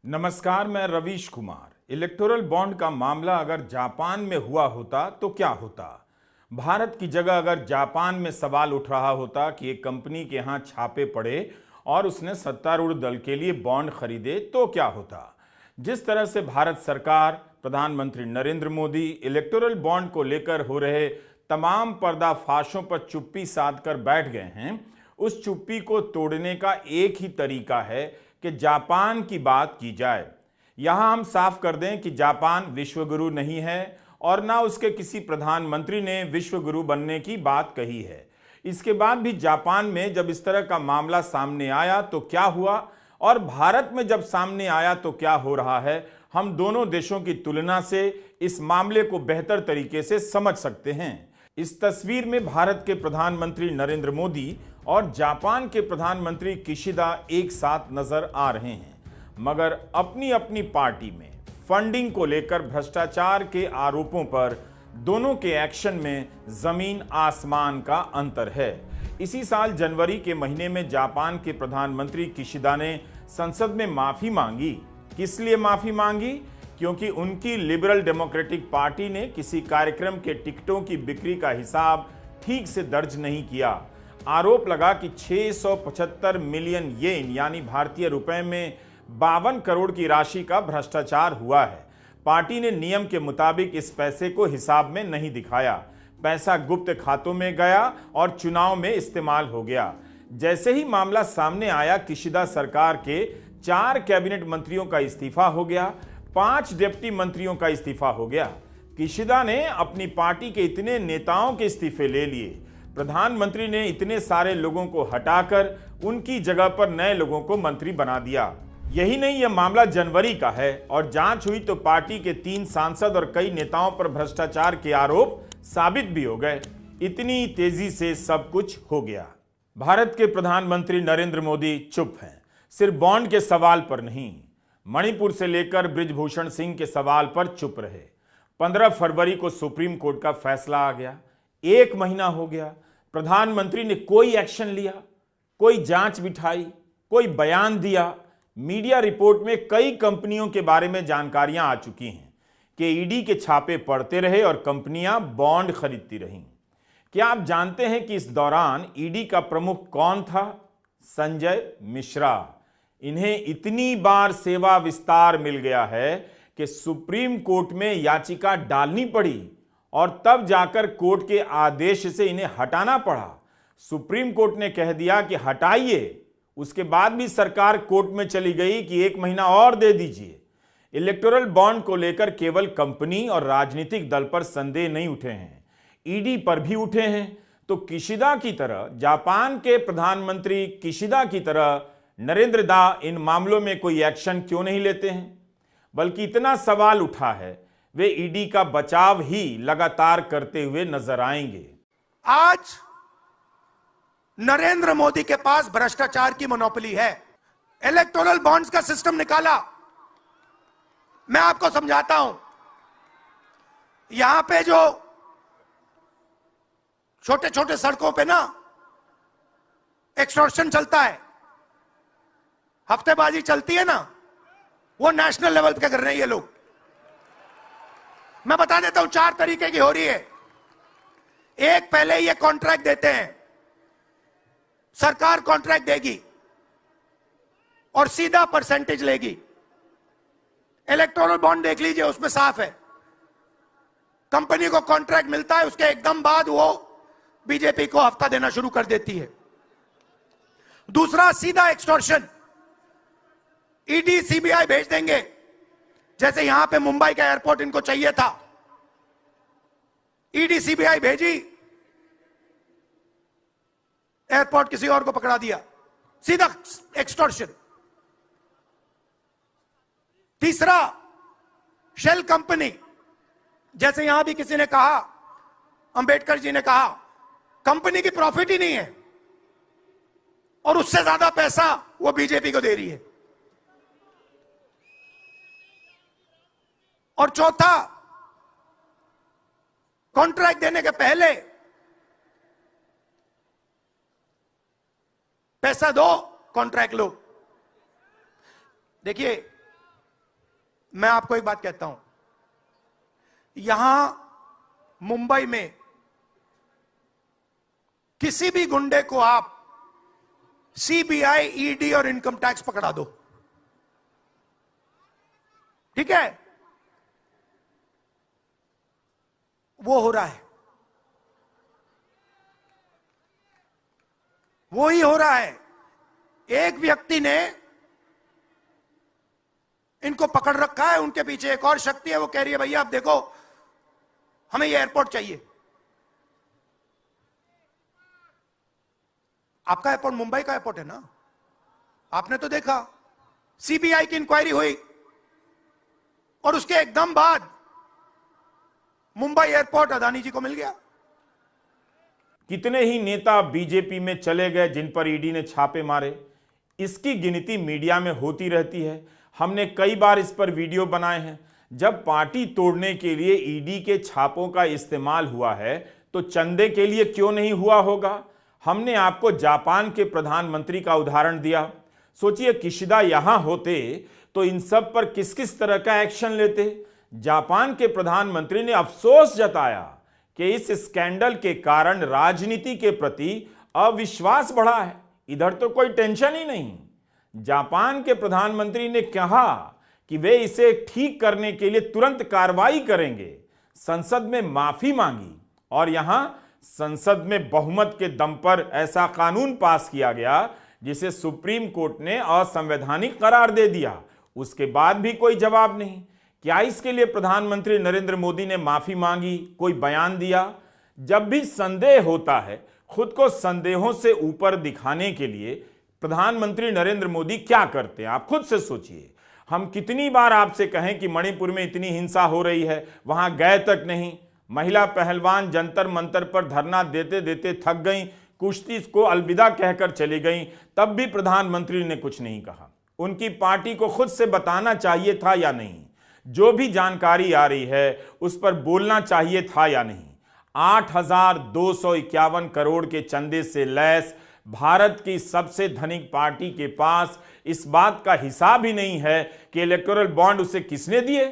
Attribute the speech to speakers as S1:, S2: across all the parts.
S1: नमस्कार, मैं Ravish Kumar. Electoral bond का मामला अगर जापान में हुआ होता तो क्या होता? भारत की जगह अगर जापान में सवाल उठ रहा होता कि एक कंपनी के यहां छापे पड़े और उसने सत्तारूढ़ दल के लिए बॉन्ड खरीदे तो क्या होता? जिस तरह से भारत सरकार, प्रधानमंत्री नरेंद्र मोदी इलेक्टोरल बॉन्ड को लेकर हो रहे तमाम पर्दाफाशों पर चुप्पी साध कर बैठ गए हैं, उस चुप्पी को तोड़ने का एक ही तरीका है कि जापान की बात की जाए। यहां हम साफ कर दें कि जापान विश्वगुरु नहीं है और ना उसके किसी प्रधानमंत्री ने विश्वगुरु बनने की बात कही है। इसके बाद भी जापान में जब इस तरह का मामला सामने आया तो क्या हुआ और भारत में जब सामने आया तो क्या हो रहा है, हम दोनों देशों की तुलना से इस मामले को बेहतर तरीके से समझ सकते हैं। इस तस्वीर में भारत के प्रधानमंत्री नरेंद्र मोदी और जापान के प्रधानमंत्री किशिदा एक साथ नजर आ रहे हैं, मगर अपनी अपनी पार्टी में फंडिंग को लेकर भ्रष्टाचार के आरोपों पर दोनों के एक्शन में जमीन आसमान का अंतर है। इसी साल जनवरी के महीने में जापान के प्रधानमंत्री किशिदा ने संसद में माफी मांगी। किस लिए माफी मांगी? क्योंकि उनकी लिबरल डेमोक्रेटिक पार्टी ने किसी कार्यक्रम के टिकटों की बिक्री का हिसाब ठीक से दर्ज नहीं किया। आरोप लगा कि 675 मिलियन येन यानी भारतीय रुपए में 52 करोड़ की राशि का भ्रष्टाचार हुआ है। पार्टी ने नियम के मुताबिक इस पैसे को हिसाब में नहीं दिखाया। पैसा गुप्त खातों में गया और चुनाव में इस्तेमाल हो गया। जैसे ही मामला सामने आया, किशिदा सरकार के 4 कैबिनेट मंत्रियों का इस्तीफा हो गया, 5 डिप्टी मंत्रियों का इस्तीफा हो गया। किशिदा ने अपनी पार्टी के इतने नेताओं के इस्तीफे ले लिए। प्रधानमंत्री ने इतने सारे लोगों को हटाकर उनकी जगह पर नए लोगों को मंत्री बना दिया। यही नहीं, यह मामला जनवरी का है और जांच हुई तो पार्टी के 3 सांसद और कई नेताओं पर भ्रष्टाचार के आरोप साबित भी हो गए। इतनी तेजी से सब कुछ हो गया। भारत के प्रधानमंत्री नरेंद्र मोदी चुप हैं, सिर्फ बॉन्ड के सवाल पर नहीं, मणिपुर से लेकर बृजभूषण सिंह के सवाल पर चुप रहे। 15 फरवरी को सुप्रीम कोर्ट का फैसला आ गया, 1 महीना हो गया, प्रधानमंत्री ने कोई एक्शन लिया, कोई जांच बिठाई, कोई बयान दिया। मीडिया रिपोर्ट में कई कंपनियों के बारे में जानकारियां आ चुकी हैं कि ईडी के छापे पड़ते रहे और कंपनियां बॉन्ड खरीदती रहीं। क्या आप जानते हैं कि इस दौरान ईडी का प्रमुख कौन था? संजय मिश्रा। इन्हें इतनी बार सेवा विस्तार मिल गया है कि सुप्रीम कोर्ट में याचिका डालनी पड़ी और तब जाकर कोर्ट के आदेश से इन्हें हटाना पड़ा। सुप्रीम कोर्ट ने कह दिया कि हटाइए, उसके बाद भी सरकार कोर्ट में चली गई कि 1 महीना और दे दीजिए। इलेक्टोरल बॉन्ड को लेकर केवल कंपनी और राजनीतिक दल पर संदेह नहीं उठे हैं, ईडी पर भी उठे हैं। तो किशिदा की तरह, जापान के प्रधानमंत्री किशिदा की तरह नरेंद्र दा इन मामलों में कोई एक्शन क्यों नहीं लेते हैं? बल्कि इतना सवाल उठा है, वे ईडी का बचाव ही लगातार करते हुए नजर आएंगे।
S2: आज नरेंद्र मोदी के पास भ्रष्टाचार की मोनोपोली है। इलेक्टोरल बॉन्ड्स का सिस्टम निकाला। मैं आपको समझाता हूं। यहां पे जो छोटे छोटे सड़कों पे ना एक्सटॉर्शन चलता है, हफ्तेबाजी चलती है ना, वो नेशनल लेवल पे कर रहे हैं ये लोग। मैं बता देता हूं, 4 तरीके की हो रही है। एक, पहले ये कॉन्ट्रैक्ट देते हैं, सरकार कॉन्ट्रैक्ट देगी और सीधा परसेंटेज लेगी। इलेक्टोरल बॉन्ड देख लीजिए, उसमें साफ है, कंपनी को कॉन्ट्रैक्ट मिलता है, उसके एकदम बाद वो बीजेपी को हफ्ता देना शुरू कर देती है। दूसरा, सीधा एक्सटॉर्शन, ईडी सीबीआई भेज देंगे। जैसे यहां पे मुंबई का एयरपोर्ट इनको चाहिए था, ईडी सीबीआई भेजी, एयरपोर्ट किसी और को पकड़ा दिया, सीधा एक्सटॉर्शन। तीसरा, शेल कंपनी, जैसे यहां भी किसी ने कहा, अंबेडकर जी ने कहा, कंपनी की प्रॉफिट ही नहीं है और उससे ज्यादा पैसा वो बीजेपी को दे रही है। और चौथा, कॉन्ट्रैक्ट देने के पहले पैसा दो, कॉन्ट्रैक्ट लो। देखिए, मैं आपको एक बात कहता हूं, यहां मुंबई में किसी भी गुंडे को आप सीबीआई, ईडी और इनकम टैक्स पकड़ा दो, ठीक है, वो हो रहा है, वो ही हो रहा है। एक व्यक्ति ने इनको पकड़ रखा है, उनके पीछे एक और शक्ति है, वो कह रही है भैया आप देखो हमें ये एयरपोर्ट चाहिए। आपका एयरपोर्ट मुंबई का एयरपोर्ट है ना, आपने तो देखा, सीबीआई की इंक्वायरी हुई और उसके एकदम बाद मुंबई एयरपोर्ट अदानी जी को मिल गया।
S1: कितने ही नेता बीजेपी में चले गए जिन पर ईडी ने छापे मारे, इसकी गिनती मीडिया में होती रहती है। हमने कई बार इस पर वीडियो बनाए हैं। जब पार्टी तोड़ने के लिए ईडी के छापों का इस्तेमाल हुआ है तो चंदे के लिए क्यों नहीं हुआ होगा। हमने आपको जापान के प्रधानमंत्री का उदाहरण दिया। सोचिए किशिदा यहां होते तो इन सब पर किस किस तरह का एक्शन लेते। जापान के प्रधानमंत्री ने अफसोस जताया कि इस स्कैंडल के कारण राजनीति के प्रति अविश्वास बढ़ा है। इधर तो कोई टेंशन ही नहीं। जापान के प्रधानमंत्री ने कहा कि वे इसे ठीक करने के लिए तुरंत कार्रवाई करेंगे। संसद में माफी मांगी और यहां संसद में बहुमत के दम पर ऐसा कानून पास किया गया जिसे सुप्रीम कोर्ट ने असंवैधानिक करार दे दिया। उसके बाद भी कोई जवाब नहीं। क्या इसके लिए प्रधानमंत्री नरेंद्र मोदी ने माफी मांगी, कोई बयान दिया? जब भी संदेह होता है, खुद को संदेहों से ऊपर दिखाने के लिए प्रधानमंत्री नरेंद्र मोदी क्या करते हैं, आप खुद से सोचिए। हम कितनी बार आपसे कहें कि मणिपुर में इतनी हिंसा हो रही है, वहां गए तक नहीं। महिला पहलवान जंतर मंतर पर धरना देते देते थक गईं, कुश्ती को अलविदा कहकर चली गईं, तब भी प्रधानमंत्री ने कुछ नहीं कहा। उनकी पार्टी को खुद से बताना चाहिए था या नहीं? जो भी जानकारी आ रही है उस पर बोलना चाहिए था या नहीं? 8,251 करोड़ के चंदे से लैस भारत की सबसे धनिक पार्टी के पास इस बात का हिसाब ही नहीं है कि इलेक्टोरल बॉन्ड उसे किसने दिए।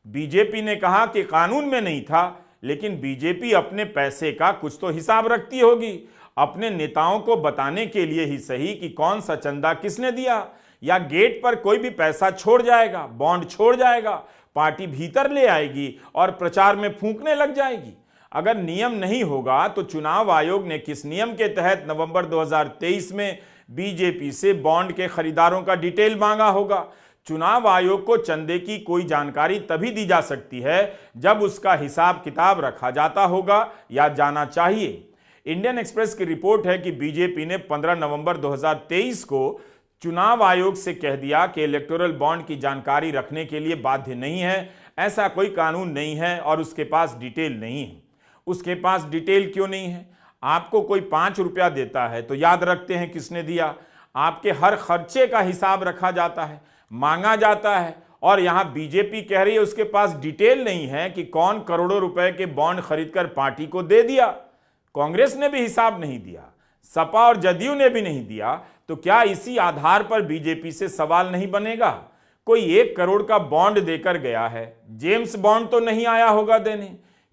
S1: बीजेपी ने कहा कि कानून में नहीं था, लेकिन बीजेपी अपने पैसे का कुछ तो हिसाब रखती होगी। अपने नेताओं को बताने के लिए ही सही कि कौन सा चंदा किसने दिया, या गेट पर कोई भी पैसा छोड़ जाएगा, बॉन्ड छोड़ जाएगा, पार्टी भीतर ले आएगी और प्रचार में फूंकने लग जाएगी। अगर नियम नहीं होगा तो चुनाव आयोग ने किस नियम के तहत नवंबर 2023 में बीजेपी से बॉन्ड के खरीदारों का डिटेल मांगा होगा? चुनाव आयोग को चंदे की कोई जानकारी तभी दी जा सकती है जब उसका हिसाब किताब रखा जाता होगा या जाना चाहिए। इंडियन एक्सप्रेस की रिपोर्ट है कि बीजेपी ने 15 नवंबर 2023 को चुनाव आयोग से कह दिया कि इलेक्टोरल बॉन्ड की जानकारी रखने के लिए बाध्य नहीं है, ऐसा कोई कानून नहीं है और उसके पास डिटेल नहीं है। उसके पास डिटेल क्यों नहीं है? आपको कोई 5 रुपया देता है तो याद रखते हैं किसने दिया। आपके हर खर्चे का हिसाब रखा जाता है, मांगा जाता है, और यहां बीजेपी कह रही है उसके पास डिटेल नहीं है कि कौन करोड़ों रुपए के बॉन्ड खरीदकर पार्टी को दे दिया। कांग्रेस ने भी हिसाब नहीं दिया, सपा और जदयू ने भी नहीं दिया, तो क्या इसी आधार पर बीजेपी से सवाल नहीं बनेगा? कोई 1 करोड़ का बॉन्ड देकर गया है, जेम्स बॉन्ड तो नहीं आया होगा देने,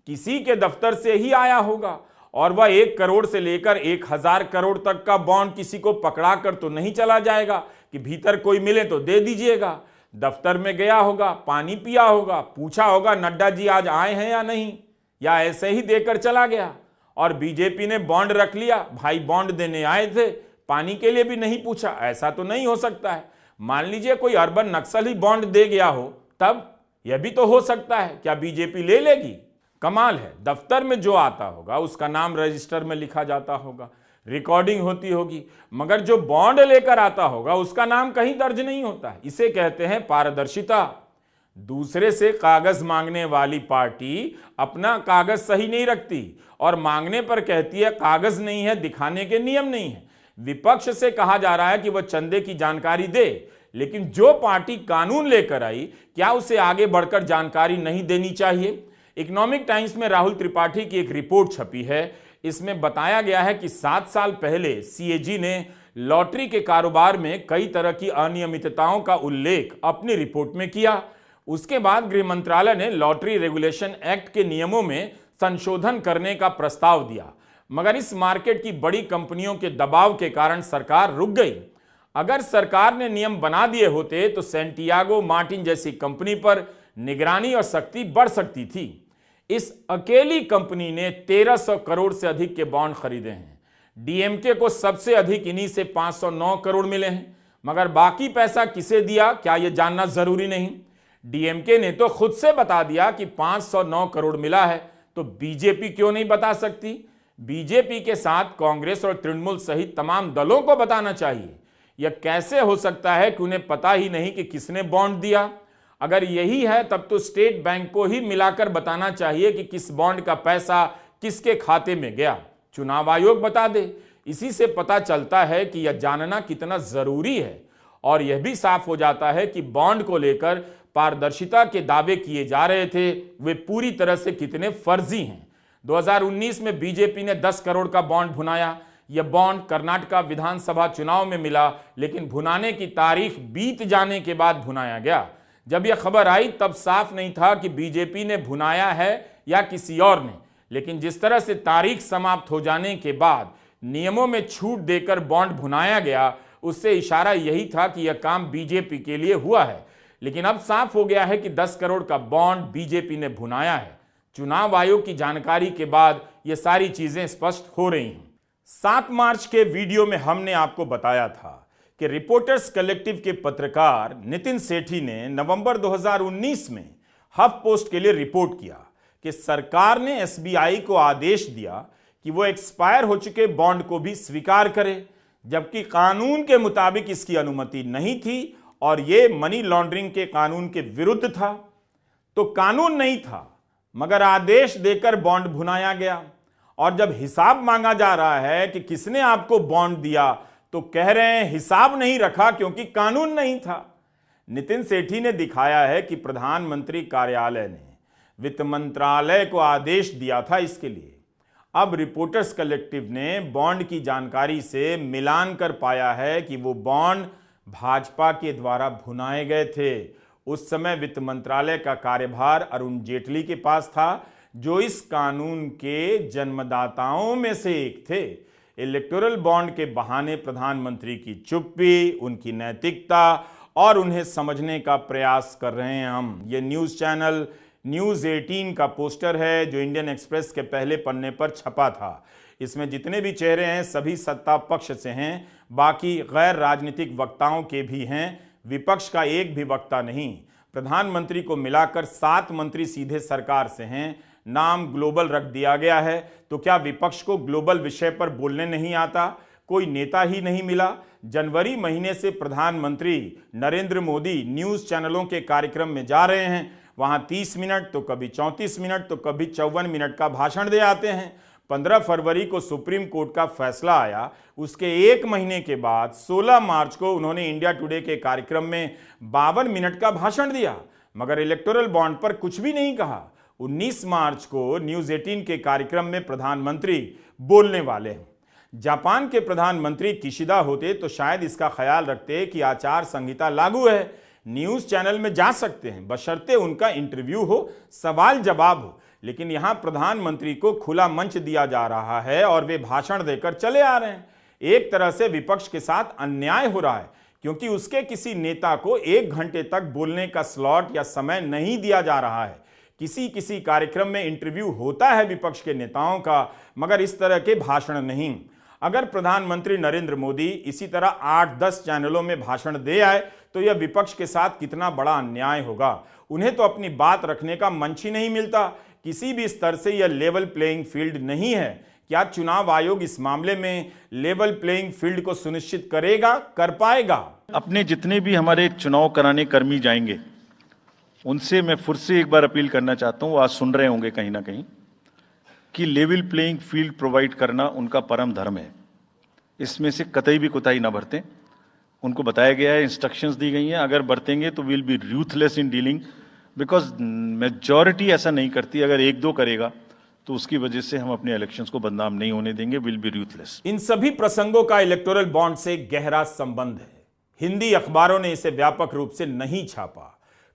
S1: किसी के दफ्तर से ही आया होगा, और वह 1 करोड़ से लेकर 1000 करोड़ तक का बॉन्ड किसी को पकड़ा कर तो नहीं चला जाएगा कि भीतर कोई मिले तो दे दीजिएगा। दफ्तर में गया होगा, पानी पिया होगा, पूछा होगा नड्डा जी आज आए हैं या नहीं, या ऐसे ही देकर चला गया। और बीजेपी ने बॉन्ड रख लिया, भाई बॉन्ड देने आए थे, पानी के लिए भी नहीं पूछा, ऐसा तो नहीं हो सकता है। मान लीजिए कोई अर्बन नक्सल ही बॉन्ड दे गया हो, तब यह भी तो हो सकता है। क्या बीजेपी ले लेगी? कमाल है। दफ्तर में जो आता होगा उसका नाम रजिस्टर में लिखा जाता होगा, रिकॉर्डिंग होती होगी, मगर जो बॉन्ड लेकर आता होगा उसका नाम कहीं दर्ज नहीं होता है। इसे कहते हैं पारदर्शिता। दूसरे से कागज मांगने वाली पार्टी अपना कागज सही नहीं रखती और मांगने पर कहती है कागज नहीं है, दिखाने के नियम नहीं है। विपक्ष से कहा जा रहा है कि वह चंदे की जानकारी दे, लेकिन जो पार्टी कानून लेकर आई, क्या उसे आगे बढ़कर जानकारी नहीं देनी चाहिए? इकोनॉमिक टाइम्स में राहुल त्रिपाठी की एक रिपोर्ट छपी है। इसमें बताया गया है कि 7 साल पहले सीएजी ने लॉटरी के कारोबार में कई तरह की अनियमितताओं का उल्लेख अपनी रिपोर्ट में किया। उसके बाद गृह मंत्रालय ने लॉटरी रेगुलेशन एक्ट के नियमों में संशोधन करने का प्रस्ताव दिया, मगर इस मार्केट की बड़ी कंपनियों के दबाव के कारण सरकार रुक गई। अगर सरकार ने नियम बना दिए होते तो सैंटियागो मार्टिन जैसी कंपनी पर निगरानी और सख्ती बढ़ सकती थी। इस अकेली कंपनी ने 1300 करोड़ से अधिक के बॉन्ड खरीदे हैं। डीएमके को सबसे अधिक इन्हीं से 509 करोड़ मिले हैं, मगर बाकी पैसा किसे दिया, क्या यह जानना जरूरी नहीं। डीएमके ने तो खुद से बता दिया कि 509 करोड़ मिला है, तो बीजेपी क्यों नहीं बता सकती? बीजेपी के साथ कांग्रेस और तृणमूल सहित तमाम दलों को बताना चाहिए। यह कैसे हो सकता है कि उन्हें पता ही नहीं कि किसने बॉन्ड दिया? अगर यही है तब तो स्टेट बैंक को ही मिलाकर बताना चाहिए कि किस बॉन्ड का पैसा किसके खाते में गया। चुनाव आयोग बता दे। इसी से पता चलता है कि यह जानना कितना जरूरी है, और यह भी साफ हो जाता है कि बॉन्ड को लेकर पारदर्शिता के दावे किए जा रहे थे वे पूरी तरह से कितने फर्जी हैं। 2019 में बीजेपी ने 10 करोड़ का बॉन्ड भुनाया। यह बॉन्ड कर्नाटका विधानसभा चुनाव में मिला, लेकिन भुनाने की तारीख बीत जाने के बाद भुनाया गया। जब यह खबर आई तब साफ नहीं था कि बीजेपी ने भुनाया है या किसी और ने, लेकिन जिस तरह से तारीख समाप्त हो जाने के बाद नियमों में छूट देकर बॉन्ड भुनाया गया, उससे इशारा यही था कि यह काम बीजेपी के लिए हुआ है। लेकिन अब साफ हो गया है कि 10 करोड़ का बॉन्ड बीजेपी ने भुनाया है। चुनाव आयोग की जानकारी के बाद यह सारी चीजें स्पष्ट हो रही हैं। 7 मार्च के वीडियो में हमने आपको बताया था कि रिपोर्टर्स कलेक्टिव के पत्रकार नितिन सेठी ने नवंबर 2019 में हफ पोस्ट के लिए रिपोर्ट किया कि सरकार ने एसबीआई को आदेश दिया कि वो एक्सपायर हो चुके बॉन्ड को भी स्वीकार करे, जबकि कानून के मुताबिक इसकी अनुमति नहीं थी और ये मनी लॉन्ड्रिंग के कानून के विरुद्ध था। तो कानून नहीं था, मगर आदेश देकर बॉन्ड भुनाया गया। और जब हिसाब मांगा जा रहा है कि किसने आपको बॉन्ड दिया, तो कह रहे हैं हिसाब नहीं रखा क्योंकि कानून नहीं था। नितिन सेठी ने दिखाया है कि प्रधानमंत्री कार्यालय ने वित्त मंत्रालय को आदेश दिया था इसके लिए। अब रिपोर्टर्स कलेक्टिव ने बॉन्ड की जानकारी से मिलान कर पाया है कि वो बॉन्ड भाजपा के द्वारा भुनाए गए थे। उस समय वित्त मंत्रालय का कार्यभार अरुण जेटली के पास था, जो इस कानून के जन्मदाताओं में से एक थे। इलेक्टोरल बॉन्ड के बहाने प्रधानमंत्री की चुप्पी, उनकी नैतिकता और उन्हें समझने का प्रयास कर रहे हैं हम। ये न्यूज़ चैनल न्यूज़ 18 का पोस्टर है जो इंडियन एक्सप्रेस के पहले पन्ने पर छपा था। इसमें जितने भी चेहरे हैं सभी सत्ता पक्ष से हैं, बाकी गैर राजनीतिक वक्ताओं के भी हैं, विपक्ष का एक भी वक्ता नहीं। प्रधानमंत्री को मिलाकर 7 मंत्री सीधे सरकार से हैं। नाम ग्लोबल रख दिया गया है, तो क्या विपक्ष को ग्लोबल विषय पर बोलने नहीं आता? कोई नेता ही नहीं मिला। जनवरी महीने से प्रधानमंत्री नरेंद्र मोदी न्यूज़ चैनलों के कार्यक्रम में जा रहे हैं। वहां 30 मिनट तो कभी 34 मिनट तो कभी 54 मिनट का भाषण दे आते हैं। 15 फरवरी को सुप्रीम कोर्ट का फैसला आया। उसके एक महीने के बाद 16 मार्च को उन्होंने इंडिया टुडे के कार्यक्रम में 52 मिनट का भाषण दिया, मगर इलेक्टोरल बॉन्ड पर कुछ भी नहीं कहा। 19 मार्च को न्यूज़ 18 के कार्यक्रम में प्रधानमंत्री बोलने वाले हैं। जापान के प्रधानमंत्री किशिदा होते तो शायद इसका ख्याल रखते कि आचार संहिता लागू है, न्यूज़ चैनल में जा सकते हैं, बशर्ते उनका इंटरव्यू हो, सवाल जवाब हो। लेकिन यहां प्रधानमंत्री को खुला मंच दिया जा रहा है और वे भाषण देकर चले आ रहे हैं। एक तरह से विपक्ष के साथ अन्याय हो रहा है, क्योंकि उसके किसी नेता को 1 घंटे तक बोलने का स्लॉट या समय नहीं दिया जा रहा है। किसी कार्यक्रम में इंटरव्यू होता है विपक्ष के नेताओं का, मगर इस तरह के भाषण नहीं। अगर प्रधानमंत्री नरेंद्र मोदी इसी तरह 8-10 चैनलों में भाषण दे आए तो यह विपक्ष के साथ कितना बड़ा अन्याय होगा। उन्हें तो अपनी बात रखने का मंच ही नहीं मिलता। किसी भी स्तर से यह लेवल प्लेइंग फील्ड नहीं है। क्या चुनाव आयोग इस मामले में लेवल प्लेइंग फील्ड को सुनिश्चित करेगा, कर पाएगा?
S3: अपने जितने भी हमारे चुनाव कराने कर्मी जाएंगे उनसे मैं फिर से एक बार अपील करना चाहता हूं, आज सुन रहे होंगे कहीं ना कहीं, कि लेवल प्लेइंग फील्ड प्रोवाइड करना उनका परम धर्म है। इसमें से कतई भी कोताही ना बरतें। उनको बताया गया है, इंस्ट्रक्शंस दी गई हैं, अगर बरतेंगे तो will be ruthless in dealing, because majority ऐसा नहीं करती। अगर 1-2 करेगा तो उसकी वजह से हम अपने इलेक्शंस को बदनाम नहीं होने देंगे। Will be ruthless.
S1: इन सभी प्रसंगों का इलेक्टोरल बॉन्ड से गहरा संबंध है। हिंदी अखबारों ने इसे व्यापक रूप से नहीं छापा।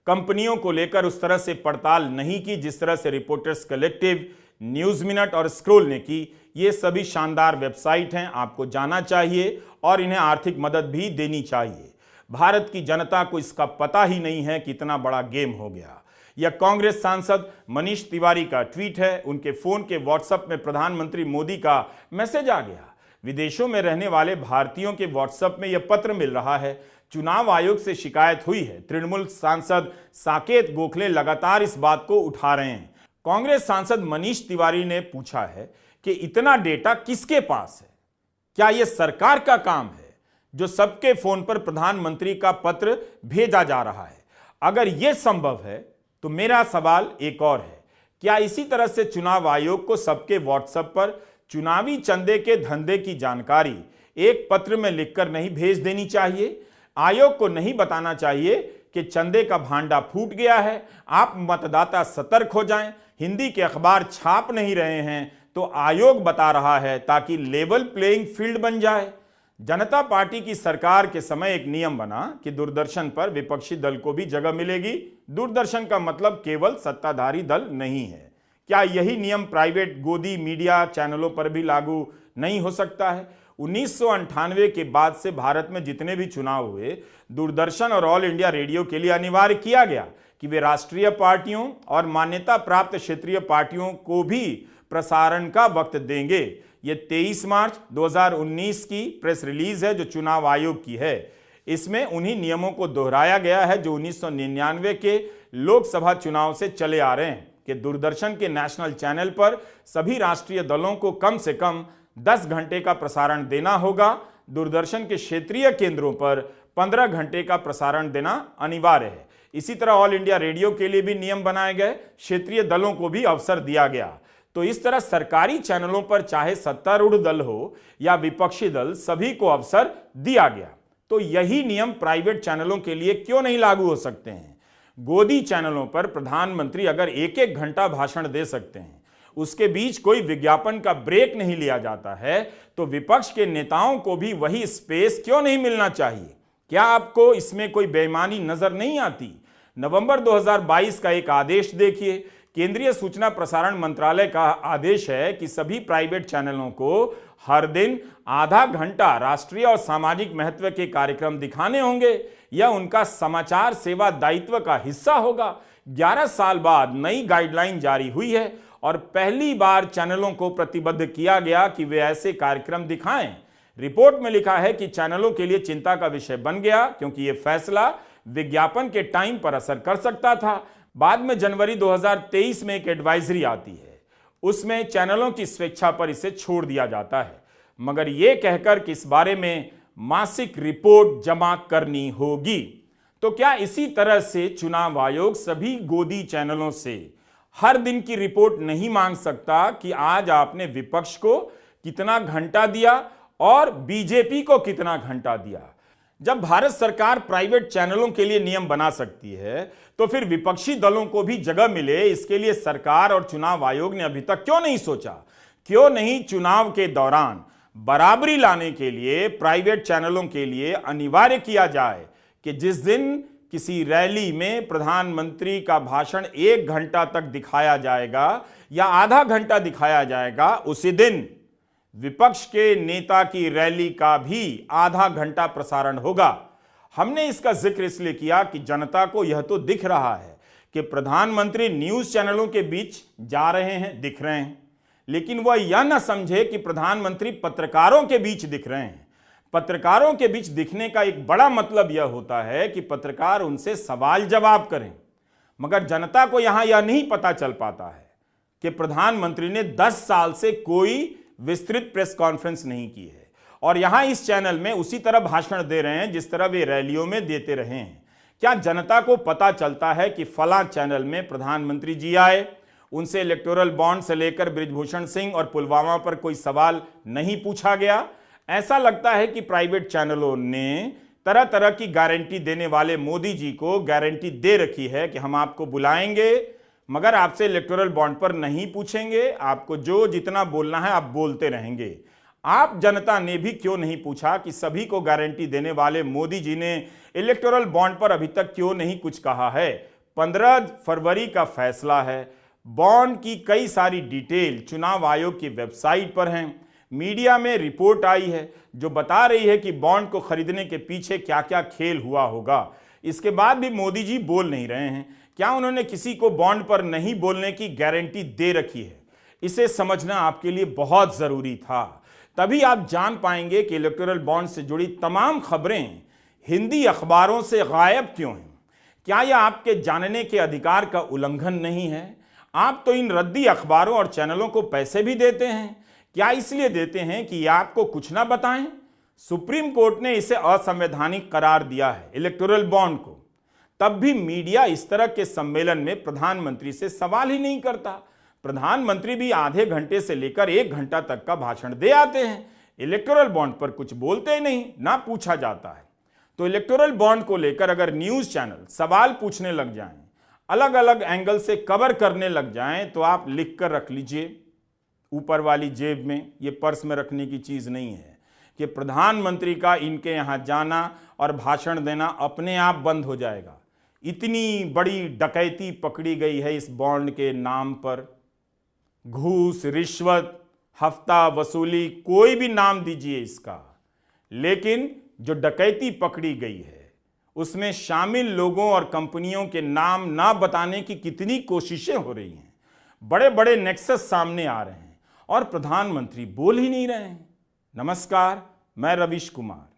S1: कंपनियों को लेकर उस तरह से पड़ताल नहीं की जिस तरह से रिपोर्टर्स कलेक्टिव, न्यूज मिनट और स्क्रोल ने की। ये सभी शानदार वेबसाइट हैं, आपको जाना चाहिए और इन्हें आर्थिक मदद भी देनी चाहिए। भारत की जनता को इसका पता ही नहीं है कि इतना बड़ा गेम हो गया। यह कांग्रेस सांसद मनीष तिवारी का ट्वीट है। उनके फोन के व्हाट्सएप में प्रधानमंत्री मोदी का मैसेज आ गया। विदेशों में रहने वाले भारतीयों के व्हाट्सएप में यह पत्र मिल रहा है। चुनाव आयोग से शिकायत हुई है। तृणमूल सांसद साकेत गोखले लगातार इस बात को उठा रहे हैं। कांग्रेस सांसद मनीष तिवारी ने पूछा है कि इतना डेटा किसके पास है? क्या यह सरकार का काम है जो सबके फोन पर प्रधानमंत्री का पत्र भेजा जा रहा है? अगर यह संभव है तो मेरा सवाल एक और है, क्या इसी तरह से चुनाव आयोग को सबके व्हाट्सएप पर चुनावी चंदे के धंधे की जानकारी एक पत्र में लिखकर नहीं भेज देनी चाहिए? आयोग को नहीं बताना चाहिए कि चंदे का भांडा फूट गया है, आप मतदाता सतर्क हो जाएं, हिंदी के अखबार छाप नहीं रहे हैं तो आयोग बता रहा है ताकि लेवल प्लेइंग फील्ड बन जाए। जनता पार्टी की सरकार के समय एक नियम बना कि दूरदर्शन पर विपक्षी दल को भी जगह मिलेगी। दूरदर्शन का मतलब केवल सत्ताधारी दल नहीं है। क्या यही नियम प्राइवेट गोदी मीडिया चैनलों पर भी लागू नहीं हो सकता है? 1998 के बाद से भारत में जितने भी चुनाव हुए, दूरदर्शन और ऑल इंडिया रेडियो के लिए अनिवार्य किया गया कि वे राष्ट्रीय पार्टियों और मान्यता प्राप्त क्षेत्रीय पार्टियों को भी प्रसारण का वक्त देंगे। ये 23 मार्च 2019 की प्रेस रिलीज है जो चुनाव आयोग की है। इसमें उन्हीं नियमों को दोहराया गया है जो 1999 के लोकसभा चुनाव से चले आ रहे हैं कि दूरदर्शन के नेशनल चैनल पर सभी राष्ट्रीय दलों को कम से कम 10 घंटे का प्रसारण देना होगा। दूरदर्शन के क्षेत्रीय केंद्रों पर 15 घंटे का प्रसारण देना अनिवार्य है। इसी तरह ऑल इंडिया रेडियो के लिए भी नियम बनाए गए, क्षेत्रीय दलों को भी अवसर दिया गया। तो इस तरह सरकारी चैनलों पर चाहे सत्तारूढ़ दल हो या विपक्षी दल, सभी को अवसर दिया गया। तो यही नियम प्राइवेट चैनलों के लिए क्यों नहीं लागू हो सकते हैं? गोदी चैनलों पर प्रधानमंत्री अगर एक एक घंटा भाषण दे सकते हैं, उसके बीच कोई विज्ञापन का ब्रेक नहीं लिया जाता है, तो विपक्ष के नेताओं को भी वही स्पेस क्यों नहीं मिलना चाहिए? क्या आपको इसमें कोई बेईमानी नजर नहीं आती? नवंबर 2022 का एक आदेश देखिए। केंद्रीय सूचना प्रसारण मंत्रालय का आदेश है कि सभी प्राइवेट चैनलों को हर दिन आधा घंटा राष्ट्रीय और सामाजिक महत्व के कार्यक्रम दिखाने होंगे। यह उनका समाचार सेवा दायित्व का हिस्सा होगा। 11 साल बाद नई गाइडलाइन जारी हुई है और पहली बार चैनलों को प्रतिबद्ध किया गया कि वे ऐसे कार्यक्रम दिखाएं। रिपोर्ट में लिखा है कि चैनलों के लिए चिंता का विषय बन गया क्योंकि यह फैसला विज्ञापन के टाइम पर असर कर सकता था। बाद में जनवरी 2023 में एक एडवाइजरी आती है, उसमें चैनलों की स्वेच्छा पर इसे छोड़ दिया जाता है, मगर यह कहकर कि इस बारे में मासिक रिपोर्ट जमा करनी होगी। तो क्या इसी तरह से चुनाव आयोग सभी गोदी चैनलों से हर दिन की रिपोर्ट नहीं मांग सकता कि आज आपने विपक्ष को कितना घंटा दिया और बीजेपी को कितना घंटा दिया? जब भारत सरकार प्राइवेट चैनलों के लिए नियम बना सकती है तो फिर विपक्षी दलों को भी जगह मिले, इसके लिए सरकार और चुनाव आयोग ने अभी तक क्यों नहीं सोचा? क्यों नहीं चुनाव के दौरान बराबरी लाने के लिए प्राइवेट चैनलों के लिए अनिवार्य किया जाए कि जिस दिन किसी रैली में प्रधानमंत्री का भाषण 1 घंटा तक दिखाया जाएगा या आधा घंटा दिखाया जाएगा, उसी दिन विपक्ष के नेता की रैली का भी आधा घंटा प्रसारण होगा। हमने इसका जिक्र इसलिए किया कि जनता को यह तो दिख रहा है कि प्रधानमंत्री न्यूज चैनलों के बीच जा रहे हैं, दिख रहे हैं, लेकिन वह यह न समझे कि प्रधानमंत्री पत्रकारों के बीच दिख रहे हैं। पत्रकारों के बीच दिखने का एक बड़ा मतलब यह होता है कि पत्रकार उनसे सवाल जवाब करें, मगर जनता को यहां यह नहीं पता चल पाता है कि प्रधानमंत्री ने 10 साल से कोई विस्तृत प्रेस कॉन्फ्रेंस नहीं की है और यहां इस चैनल में उसी तरह भाषण दे रहे हैं जिस तरह वे रैलियों में देते रहे हैं। क्या जनता को पता चलता है कि फलां चैनल में प्रधानमंत्री जी आए, उनसे इलेक्टोरल बॉन्ड से लेकर बृजभूषण सिंह और पुलवामा पर कोई सवाल नहीं पूछा गया? ऐसा लगता है कि प्राइवेट चैनलों ने तरह तरह की गारंटी देने वाले मोदी जी को गारंटी दे रखी है कि हम आपको बुलाएंगे मगर आपसे इलेक्टोरल बॉन्ड पर नहीं पूछेंगे, आपको जो जितना बोलना है आप बोलते रहेंगे। आप जनता ने भी क्यों नहीं पूछा कि सभी को गारंटी देने वाले मोदी जी ने इलेक्टोरल बॉन्ड पर अभी तक क्यों नहीं कुछ कहा है? 15 फरवरी का फैसला है। बॉन्ड की कई सारी डिटेल चुनाव आयोग की वेबसाइट पर हैं। मीडिया में रिपोर्ट आई है जो बता रही है कि बॉन्ड को खरीदने के पीछे क्या क्या खेल हुआ होगा। इसके बाद भी मोदी जी बोल नहीं रहे हैं। क्या उन्होंने किसी को बॉन्ड पर नहीं बोलने की गारंटी दे रखी है? इसे समझना आपके लिए बहुत जरूरी था। तभी आप जान पाएंगे कि इलेक्टोरल बॉन्ड से जुड़ी तमाम खबरें हिंदी अखबारों से गायब क्यों हैं। क्या यह आपके जानने के अधिकार का उल्लंघन नहीं है? आप तो इन रद्दी अखबारों और चैनलों को पैसे भी देते हैं। क्या इसलिए देते हैं कि यह आपको कुछ ना बताएं? सुप्रीम कोर्ट ने इसे असंवैधानिक करार दिया है, इलेक्टोरल बॉन्ड को। तब भी मीडिया इस तरह के सम्मेलन में प्रधानमंत्री से सवाल ही नहीं करता। प्रधानमंत्री भी आधे घंटे से लेकर 1 घंटा तक का भाषण दे आते हैं, इलेक्टोरल बॉन्ड पर कुछ बोलते ही नहीं, ना पूछा जाता है। तो इलेक्टोरल बॉन्ड को लेकर अगर न्यूज चैनल सवाल पूछने लग जाएं, अलग अलग एंगल से कवर करने लग जाएं, तो आप लिख कर रख लीजिए ऊपर वाली जेब में। ये पर्स में रखने की चीज नहीं है कि प्रधानमंत्री का इनके यहां जाना और भाषण देना अपने आप बंद हो जाएगा। इतनी बड़ी डकैती पकड़ी गई है इस बॉन्ड के नाम पर। घूस, रिश्वत, हफ्ता वसूली, कोई भी नाम दीजिए इसका, लेकिन जो डकैती पकड़ी गई है उसमें शामिल लोगों और कंपनियों के नाम ना बताने की कितनी कोशिशें हो रही हैं। बड़े बड़े नेक्सस सामने आ रहे हैं और प्रधानमंत्री बोल ही नहीं रहे हैं। नमस्कार, मैं रवीश कुमार।